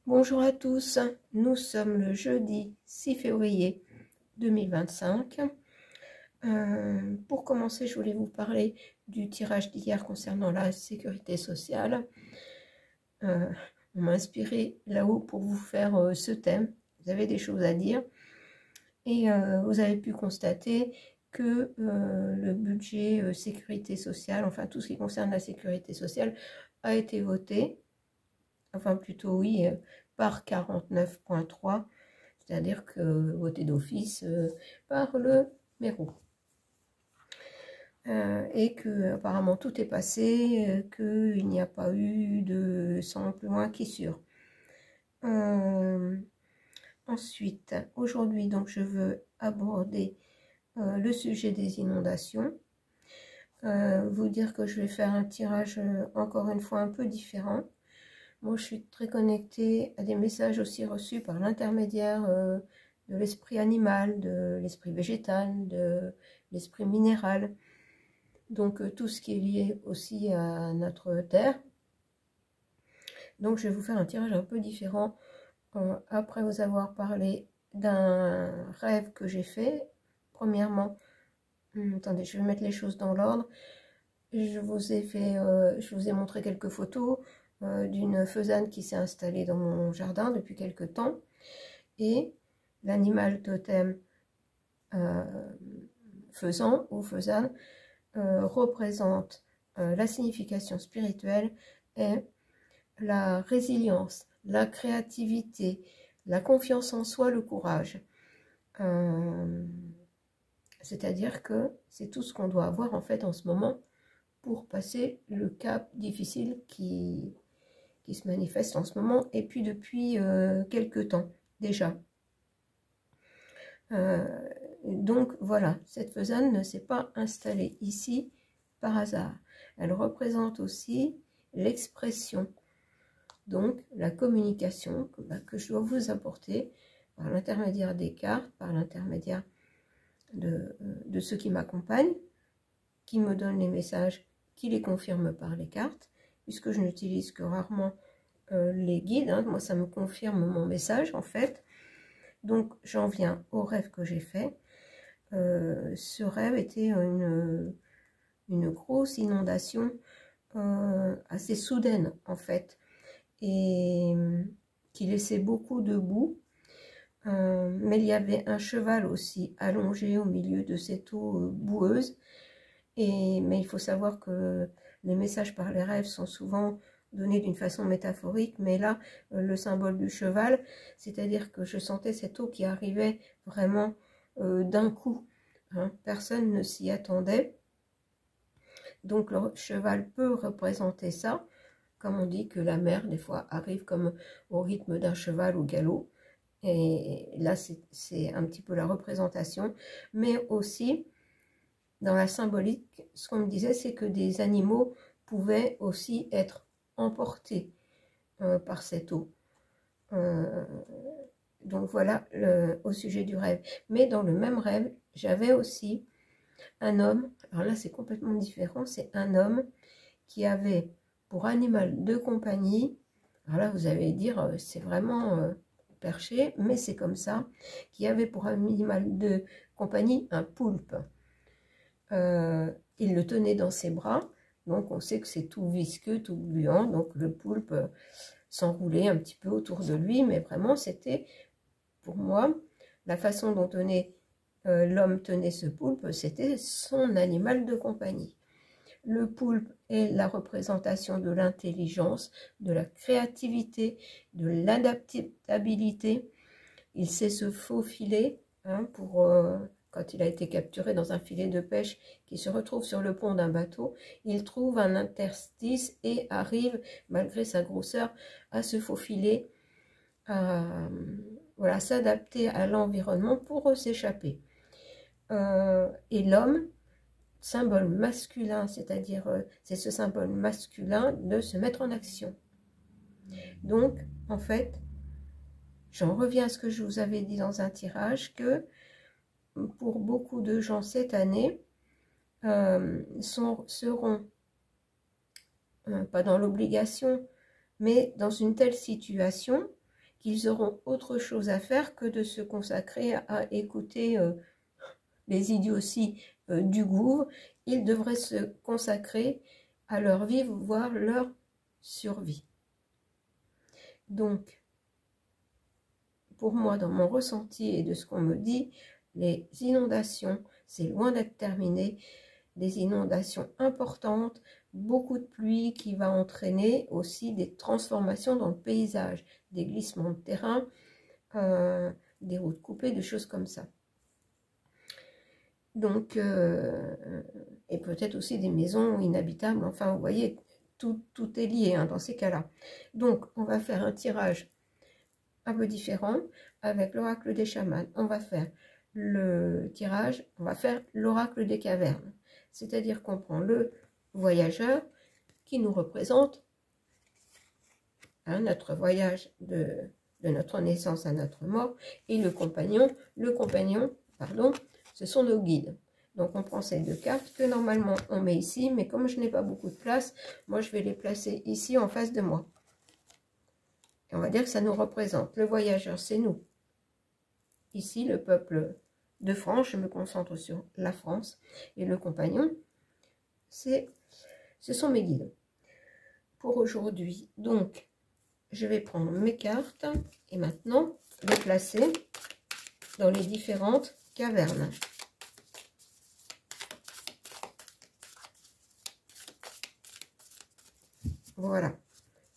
Bonjour à tous, nous sommes le jeudi 6 février 2025. Pour commencer, je voulais vous parler du tirage d'hier concernant la sécurité sociale. On m'a inspiré là-haut pour vous faire ce thème. Vous avez des choses à dire et vous avez pu constater que le budget sécurité sociale, enfin tout ce qui concerne la sécurité sociale, a été voté, enfin plutôt oui, par 49.3, c'est-à-dire que voté d'office par le Mérou. Et que apparemment tout est passé, qu'il n'y a pas eu de sang plus loin qui sûr. Ensuite, aujourd'hui, donc je veux aborder le sujet des inondations. Vous dire que je vais faire un tirage encore une fois un peu différent. Moi, je suis très connectée à des messages aussi reçus par l'intermédiaire de l'esprit animal, de l'esprit végétal, de l'esprit minéral. Donc, tout ce qui est lié aussi à notre terre. Donc, je vais vous faire un tirage un peu différent après vous avoir parlé d'un rêve que j'ai fait. Premièrement, attendez, je vais mettre les choses dans l'ordre. Je vous ai montré quelques photos d'une faisane qui s'est installée dans mon jardin depuis quelque temps, et l'animal totem faisan ou faisane représente la signification spirituelle et la résilience, la créativité, la confiance en soi, le courage. C'est-à-dire que c'est tout ce qu'on doit avoir en fait en ce moment pour passer le cap difficile qui se manifeste en ce moment, et puis depuis quelques temps déjà. Donc voilà, cette faisane ne s'est pas installée ici par hasard. Elle représente aussi l'expression, donc la communication que je dois vous apporter par l'intermédiaire des cartes, par l'intermédiaire de ceux qui m'accompagnent, qui me donnent les messages, qui les confirment par les cartes, puisque je n'utilise que rarement les guides, hein. Moi ça me confirme mon message en fait. Donc j'en viens au rêve que j'ai fait. Ce rêve était une grosse inondation assez soudaine en fait, et qui laissait beaucoup de boue, mais il y avait un cheval aussi allongé au milieu de cette eau boueuse. Mais il faut savoir que les messages par les rêves sont souvent donnés d'une façon métaphorique, mais là, le symbole du cheval, c'est-à-dire que je sentais cette eau qui arrivait vraiment d'un coup, hein. Personne ne s'y attendait. Donc le cheval peut représenter ça, comme on dit que la mer, des fois, arrive comme au rythme d'un cheval au galop. Et là, c'est un petit peu la représentation, mais aussi dans la symbolique, ce qu'on me disait, c'est que des animaux pouvaient aussi être emportés par cette eau. Donc voilà au sujet du rêve. Mais dans le même rêve, j'avais aussi un homme, alors là c'est complètement différent, c'est un homme qui avait pour animal de compagnie, alors là vous allez dire c'est vraiment perché, mais c'est comme ça, qui avait pour animal de compagnie un poulpe. Il le tenait dans ses bras, donc on sait que c'est tout visqueux, tout gluant, donc le poulpe s'enroulait un petit peu autour de lui, mais vraiment c'était, pour moi, la façon dont l'homme tenait ce poulpe, c'était son animal de compagnie. Le poulpe est la représentation de l'intelligence, de la créativité, de l'adaptabilité. Il sait se faufiler, hein, quand il a été capturé dans un filet de pêche qui se retrouve sur le pont d'un bateau, il trouve un interstice et arrive, malgré sa grosseur, à se faufiler, à voilà, s'adapter à l'environnement pour s'échapper. Et l'homme, symbole masculin, c'est-à-dire c'est ce symbole masculin de se mettre en action. Donc, en fait, j'en reviens à ce que je vous avais dit dans un tirage, que pour beaucoup de gens cette année, seront pas dans l'obligation, mais dans une telle situation qu'ils auront autre chose à faire que de se consacrer à écouter les idioties du gouvernement. Ils devraient se consacrer à leur vie, voire leur survie. Donc, pour moi, dans mon ressenti et de ce qu'on me dit, les inondations, c'est loin d'être terminé. Des inondations importantes, beaucoup de pluie qui va entraîner aussi des transformations dans le paysage, des glissements de terrain, des routes coupées, des choses comme ça. Donc, et peut-être aussi des maisons inhabitables, enfin vous voyez, tout est lié hein, dans ces cas-là. Donc, on va faire un tirage un peu différent avec l'oracle des chamans. On va faire le tirage, on va faire l'oracle des cavernes. C'est-à-dire qu'on prend le voyageur qui nous représente hein, notre voyage de notre naissance à notre mort, et le compagnon, pardon, ce sont nos guides. Donc on prend ces deux cartes que normalement on met ici, mais comme je n'ai pas beaucoup de place, moi je vais les placer ici en face de moi. Et on va dire que ça nous représente. Le voyageur, c'est nous. Ici, le peuple de France, je me concentre sur la France. Et le compagnon, ce sont mes guides. Pour aujourd'hui, donc, je vais prendre mes cartes et maintenant les placer dans les différentes cavernes. Voilà.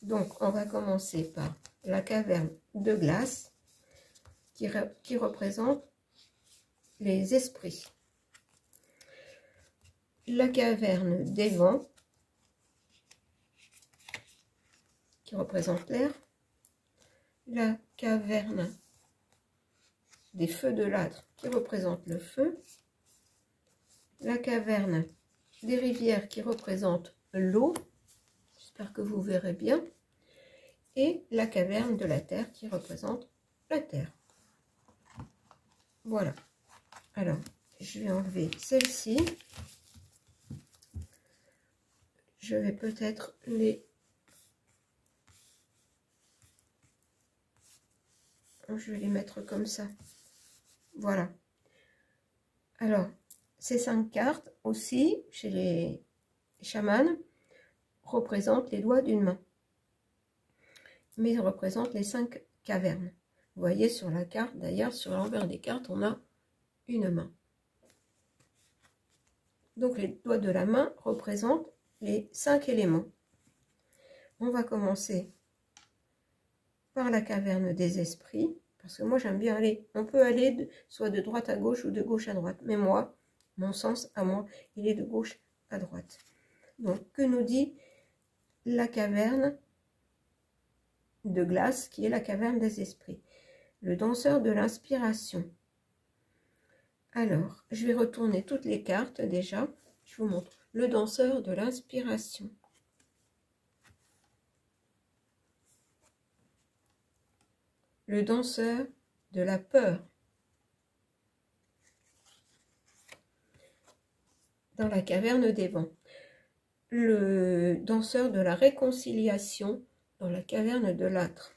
Donc, on va commencer par la caverne de glace qui représente les esprits. La caverne des vents qui représente l'air. La caverne des feux de l'âtre qui représente le feu. La caverne des rivières qui représente l'eau. J'espère que vous verrez bien. Et la caverne de la terre qui représente la terre. Voilà. Alors, je vais enlever celle-ci. Je vais peut-être je vais les mettre comme ça. Voilà. Alors, ces 5 cartes aussi, chez les chamans, représentent les doigts d'une main. Mais ils représentent les 5 cavernes. Vous voyez sur la carte, d'ailleurs, sur l'envers des cartes, on a une main. Donc, les doigts de la main représentent les 5 éléments. On va commencer par la caverne des esprits, parce que moi, j'aime bien aller, on peut aller soit de droite à gauche ou de gauche à droite. Mais moi, mon sens à moi, il est de gauche à droite. Donc, que nous dit la caverne de glace, qui est la caverne des esprits? Le danseur de l'inspiration. Alors, je vais retourner toutes les cartes déjà. Je vous montre. Le danseur de l'inspiration. Le danseur de la peur. Dans la caverne des vents. Le danseur de la réconciliation dans la caverne de l'âtre.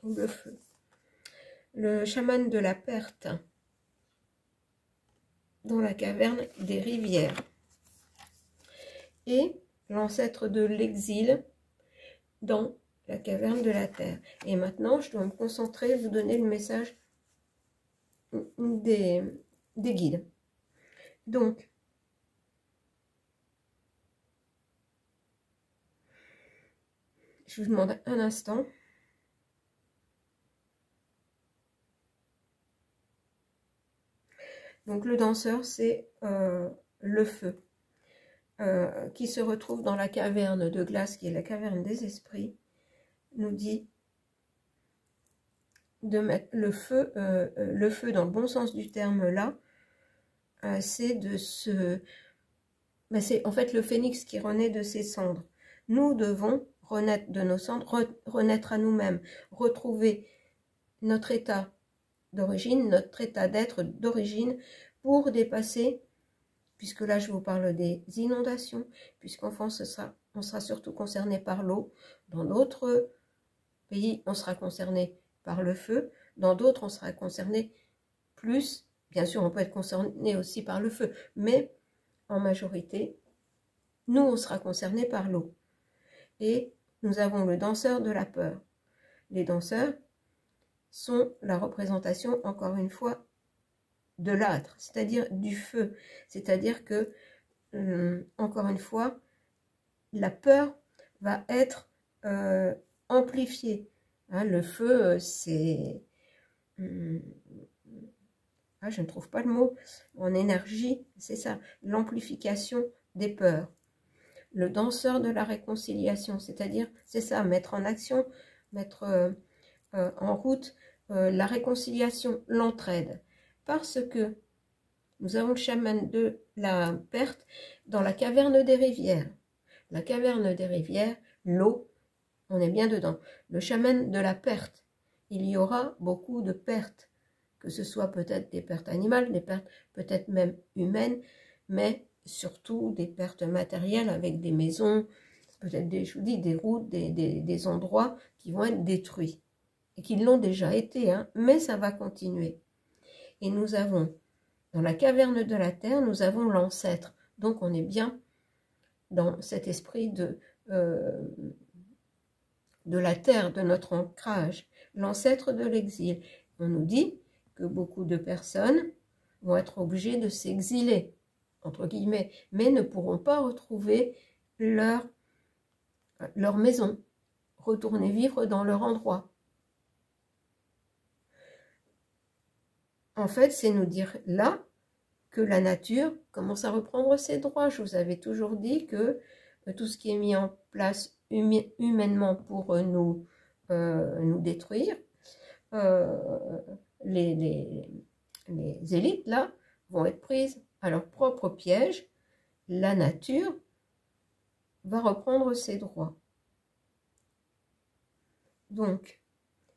Ou le feu. Le chaman de la perte dans la caverne des rivières. Et l'ancêtre de l'exil dans la caverne de la terre. Et maintenant, je dois me concentrer, vous donner le message des guides. Donc, je vous demande un instant. Donc, le danseur, c'est le feu, qui se retrouve dans la caverne de glace, qui est la caverne des esprits, nous dit de mettre le feu dans le bon sens du terme là, c'est de se... Ben c'est en fait le phénix qui renaît de ses cendres. Nous devons renaître de nos cendres, renaître à nous-mêmes, retrouver notre état d'origine, notre état d'être d'origine, pour dépasser, puisque là je vous parle des inondations, puisqu'en France on sera surtout concerné par l'eau, dans d'autres pays, on sera concerné par le feu. Dans d'autres, on sera concerné plus. Bien sûr, on peut être concerné aussi par le feu, mais en majorité, nous, on sera concerné par l'eau. Et nous avons le danseur de la peur. Les danseurs sont la représentation, encore une fois, de l'âtre, c'est-à-dire du feu. C'est-à-dire que, encore une fois, la peur va être amplifiée. Hein, le feu, c'est... ah, je ne trouve pas le mot. En énergie, c'est ça, l'amplification des peurs. Le danseur de la réconciliation, c'est-à-dire, c'est ça, mettre en action, mettre en route la réconciliation, l'entraide. Parce que nous avons le chaman de la perte dans la caverne des rivières. La caverne des rivières, l'eau, on est bien dedans. Le chaman de la perte, il y aura beaucoup de pertes, que ce soit peut-être des pertes animales, des pertes peut-être même humaines, mais surtout des pertes matérielles avec des maisons, peut-être des, je vous dis, des routes, des endroits qui vont être détruits. Et qui l'ont déjà été, hein, mais ça va continuer. Et nous avons, dans la caverne de la terre, nous avons l'ancêtre. Donc on est bien dans cet esprit de la terre, de notre ancrage, l'ancêtre de l'exil. On nous dit que beaucoup de personnes vont être obligées de s'exiler, entre guillemets, mais ne pourront pas retrouver leur maison, retourner vivre dans leur endroit. En fait, c'est nous dire là que la nature commence à reprendre ses droits. Je vous avais toujours dit que tout ce qui est mis en place humainement pour nous détruire, les élites là vont être prises à leur propre piège. La nature va reprendre ses droits. Donc,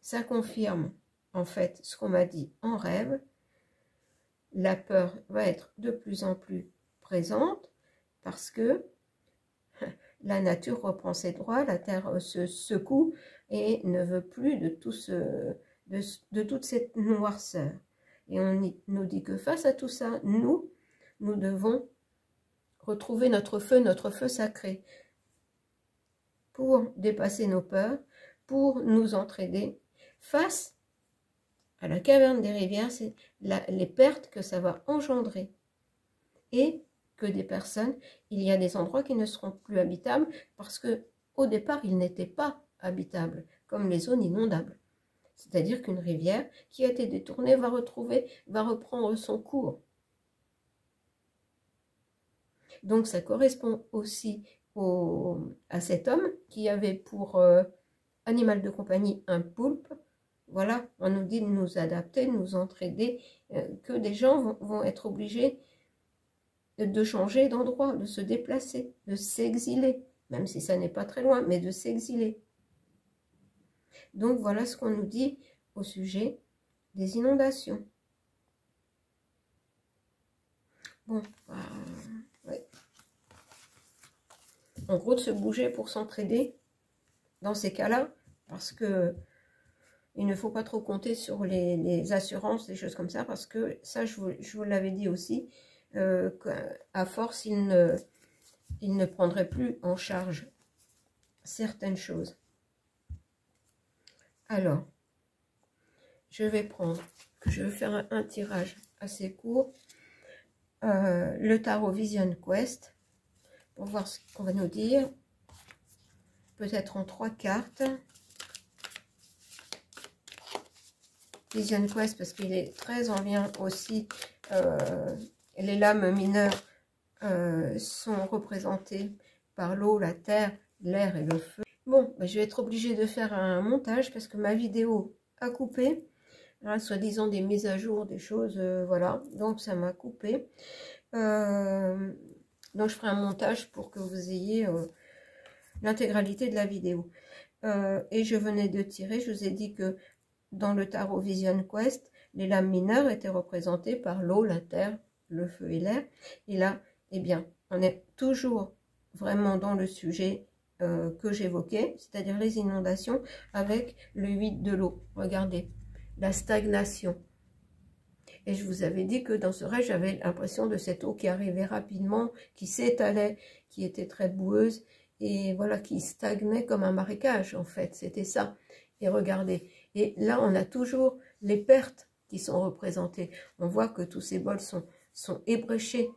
ça confirme en fait ce qu'on m'a dit en rêve. La peur va être de plus en plus présente parce que la nature reprend ses droits, la terre se secoue et ne veut plus de toute cette noirceur. Et on nous dit que face à tout ça, nous devons retrouver notre feu sacré pour dépasser nos peurs, pour nous entraider face à la caverne des rivières, c'est les pertes que ça va engendrer. Et que des personnes, il y a des endroits qui ne seront plus habitables parce que au départ, ils n'étaient pas habitables, comme les zones inondables. C'est-à-dire qu'une rivière qui a été détournée va reprendre son cours. Donc ça correspond aussi à cet homme qui avait pour animal de compagnie un poulpe. Voilà, on nous dit de nous adapter, de nous entraider, que des gens vont être obligés de changer d'endroit, de se déplacer, de s'exiler, même si ça n'est pas très loin, mais de s'exiler. Donc voilà ce qu'on nous dit au sujet des inondations. Bon, ouais. En gros, de se bouger pour s'entraider dans ces cas-là, parce que il ne faut pas trop compter sur les assurances, des choses comme ça, parce que ça, je vous l'avais dit aussi, qu'à force, il ne prendrait plus en charge certaines choses. Alors, je vais faire un tirage assez court, le tarot Vision Quest, pour voir ce qu'on va nous dire, peut-être en 3 cartes. Vision Quest, parce qu'il est très en lien aussi, les lames mineures sont représentées par l'eau, la terre, l'air et le feu. Bon, je vais être obligée de faire un montage parce que ma vidéo a coupé, hein, soi-disant des mises à jour, des choses, voilà, donc ça m'a coupé. Donc je ferai un montage pour que vous ayez l'intégralité de la vidéo. Et je venais de tirer, je vous ai dit que dans le tarot Vision Quest, les lames mineures étaient représentées par l'eau, la terre, le feu et l'air. Et là, eh bien, on est toujours vraiment dans le sujet que j'évoquais, c'est-à-dire les inondations, avec le 8 de l'eau. Regardez, la stagnation. Et je vous avais dit que dans ce rêve, j'avais l'impression de cette eau qui arrivait rapidement, qui s'étalait, qui était très boueuse, et voilà, qui stagnait comme un marécage, en fait, c'était ça. Et regardez, et là, on a toujours les pertes qui sont représentées. On voit que tous ces bols sont ébréchés.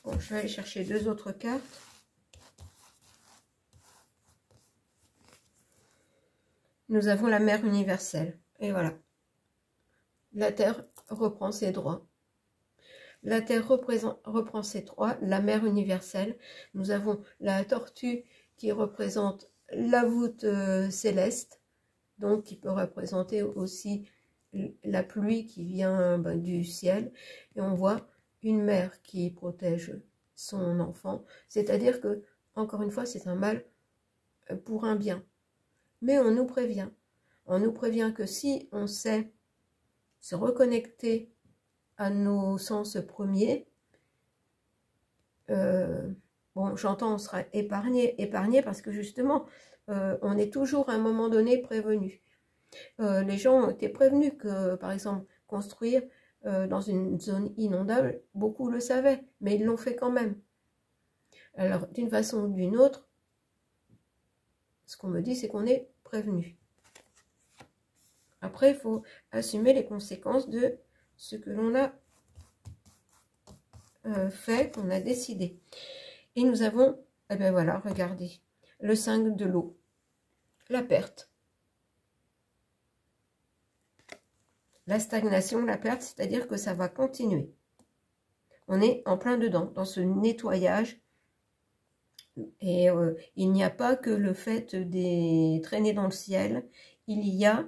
Bon, je vais aller chercher 2 autres cartes. Nous avons la mère universelle. Et voilà. La Terre reprend ses droits. La Terre reprend ses droits, la mère universelle. Nous avons la tortue qui représente la voûte céleste, donc qui peut représenter aussi la pluie qui vient du ciel. Et on voit une mère qui protège son enfant. C'est-à-dire que, encore une fois, c'est un mal pour un bien. Mais on nous prévient. On nous prévient que si on sait se reconnecter à nos sens premiers, bon, j'entends, on sera épargné parce que justement, on est toujours à un moment donné prévenu. Les gens ont été prévenus que, par exemple, construire dans une zone inondable, beaucoup le savaient, mais ils l'ont fait quand même. Alors, d'une façon ou d'une autre, ce qu'on me dit, c'est qu'on est prévenu. Après, il faut assumer les conséquences de ce que l'on a fait, qu'on a décidé. Et nous avons, eh bien voilà, regardez, le 5 de l'eau, la perte. La stagnation, la perte, c'est-à-dire que ça va continuer. On est en plein dedans, dans ce nettoyage. Et il n'y a pas que le fait des traînées dans le ciel, il y a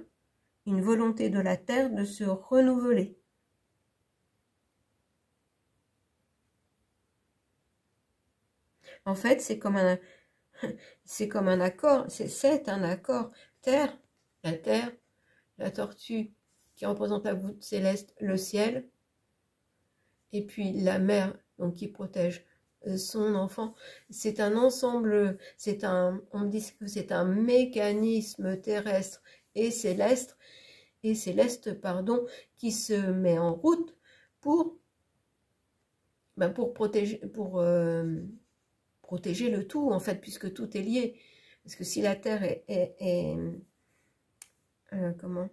une volonté de la terre de se renouveler. En fait, c'est comme un accord, c'est un accord. Terre, la tortue qui représente la voûte céleste, le ciel, et puis la mer, donc qui protège son enfant. C'est un ensemble, on me dit que c'est un mécanisme terrestre et céleste, pardon, qui se met en route pour protéger, protéger le tout, en fait, puisque tout est lié. Parce que si la Terre est comment,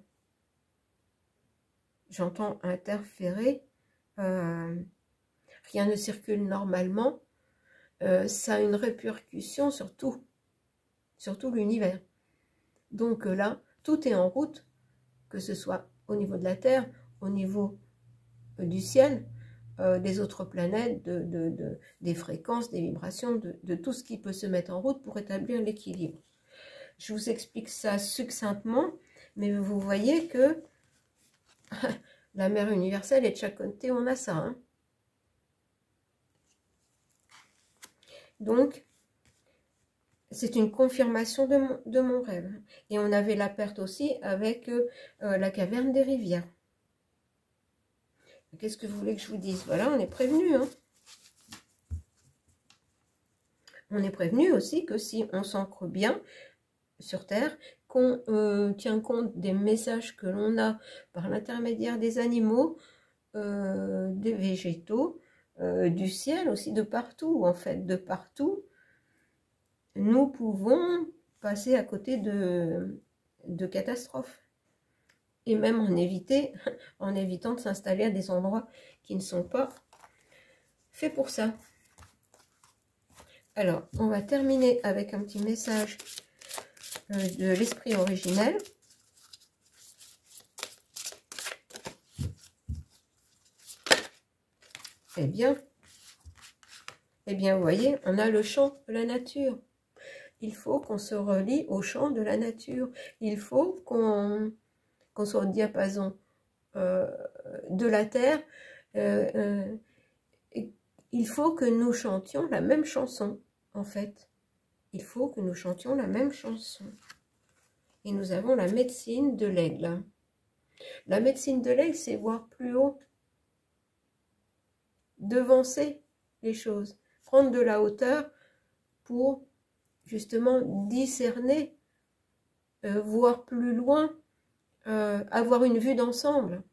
j'entends interférer, rien ne circule normalement, ça a une répercussion sur tout l'univers. Donc là, tout est en route, que ce soit au niveau de la Terre, au niveau du ciel, des autres planètes, des fréquences, des vibrations, de tout ce qui peut se mettre en route pour établir l'équilibre. Je vous explique ça succinctement, mais vous voyez que la mère universelle, et de chaque côté, on a ça. Hein. Donc, c'est une confirmation de mon rêve. Et on avait la perte aussi avec la caverne des rivières. Qu'est-ce que vous voulez que je vous dise? Voilà, on est prévenu. Hein. On est prévenu aussi que si on s'ancre bien sur Terre, qu'on tient compte des messages que l'on a par l'intermédiaire des animaux, des végétaux, du ciel aussi, de partout, en fait, de partout, nous pouvons passer à côté de catastrophes. Et même en évitant de s'installer à des endroits qui ne sont pas faits pour ça. Alors, on va terminer avec un petit message de l'esprit originel. Eh bien, vous voyez, on a le chant de la nature. Il faut qu'on se relie au chant de la nature. Il faut qu'on soit au diapason de la terre. Il faut que nous chantions la même chanson, en fait. il faut que nous chantions la même chanson. Et nous avons la médecine de l'aigle. La médecine de l'aigle, c'est voir plus haut, devancer les choses, prendre de la hauteur pour justement discerner, voir plus loin, avoir une vue d'ensemble.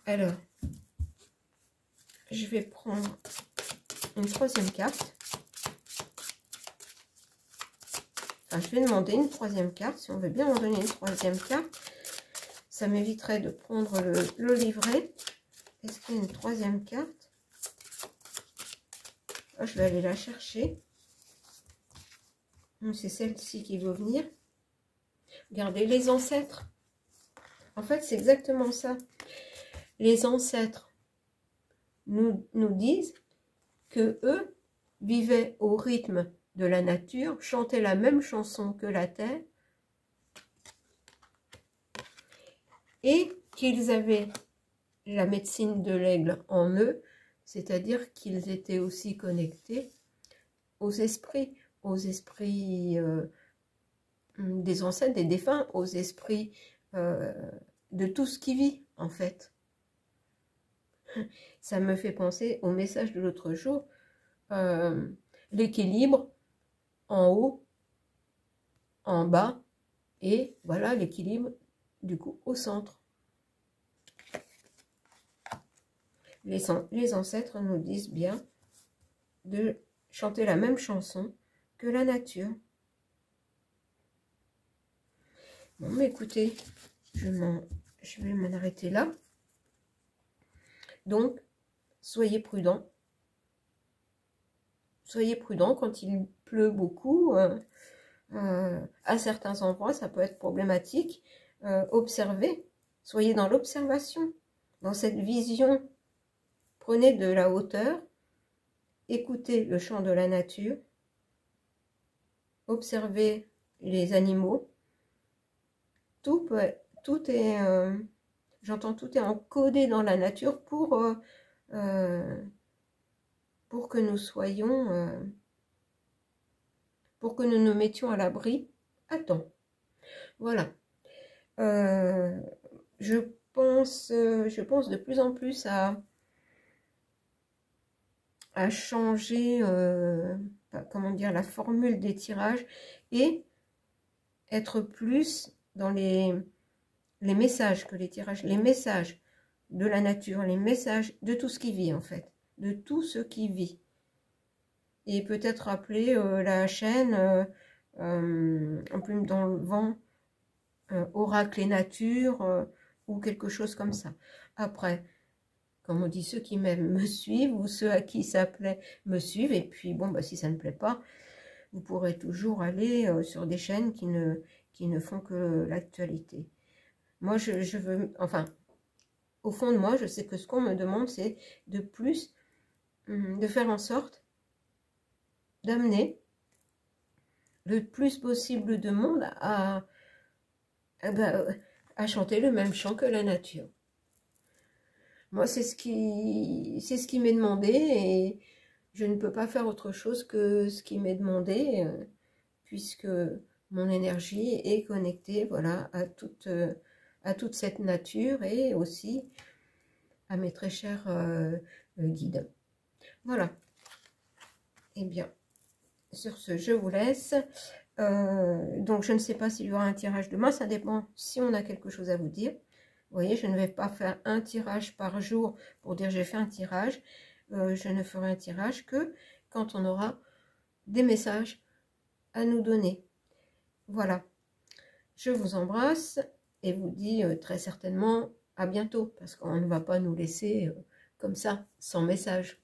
Alors, je vais prendre une troisième carte. Enfin, je vais demander une troisième carte, si on veut bien m'en donner une troisième carte. Ça m'éviterait de prendre le livret. Est-ce qu'il y a une troisième carte? Oh, je vais aller la chercher. C'est celle-ci qui veut venir. Regardez, les ancêtres. En fait, c'est exactement ça. Les ancêtres nous disent que eux vivaient au rythme de la nature, chantaient la même chanson que la terre, et qu'ils avaient la médecine de l'aigle en eux, c'est-à-dire qu'ils étaient aussi connectés aux esprits des ancêtres, des défunts, aux esprits de tout ce qui vit, en fait. Ça me fait penser au message de l'autre jour, l'équilibre en haut, en bas, et voilà l'équilibre du coup au centre. Les ancêtres nous disent bien de chanter la même chanson que la nature. Bon, mais écoutez, je vais m'en arrêter là. Donc, soyez prudents. Soyez prudents quand il pleut beaucoup. À certains endroits, ça peut être problématique. Observez. Soyez dans l'observation, dans cette vision. Prenez de la hauteur. Écoutez le chant de la nature. Observez les animaux. Tout est, j'entends, tout est encodé dans la nature pour que nous soyons, pour que nous nous mettions à l'abri à temps. Voilà. Je pense de plus en plus à changer, comment dire, la formule des tirages et être plus dans les messages que les tirages, les messages de la nature, les messages de tout ce qui vit en fait, de tout ce qui vit. Et peut-être rappeler la chaîne en plume dans le vent, oracle et nature, ou quelque chose comme ça. Après, comme on dit, ceux qui m'aiment me suivent, ou ceux à qui ça plaît me suivent, et puis bon, bah, si ça ne plaît pas, vous pourrez toujours aller sur des chaînes qui ne font que l'actualité. Moi, je veux, enfin, au fond de moi, je sais que ce qu'on me demande, c'est de plus, de faire en sorte d'amener le plus possible de monde à chanter le même chant que la nature. Moi, c'est ce qui m'est demandé et je ne peux pas faire autre chose que ce qui m'est demandé puisque mon énergie est connectée, voilà, à toute cette nature et aussi à mes très chers guides. Voilà. Eh bien, sur ce, je vous laisse. Donc, je ne sais pas s'il y aura un tirage demain. Ça dépend si on a quelque chose à vous dire. Vous voyez, je ne vais pas faire un tirage par jour pour dire j'ai fait un tirage. Je ne ferai un tirage que quand on aura des messages à nous donner. Voilà. Je vous embrasse et vous dis très certainement à bientôt parce qu'on ne va pas nous laisser comme ça, sans message.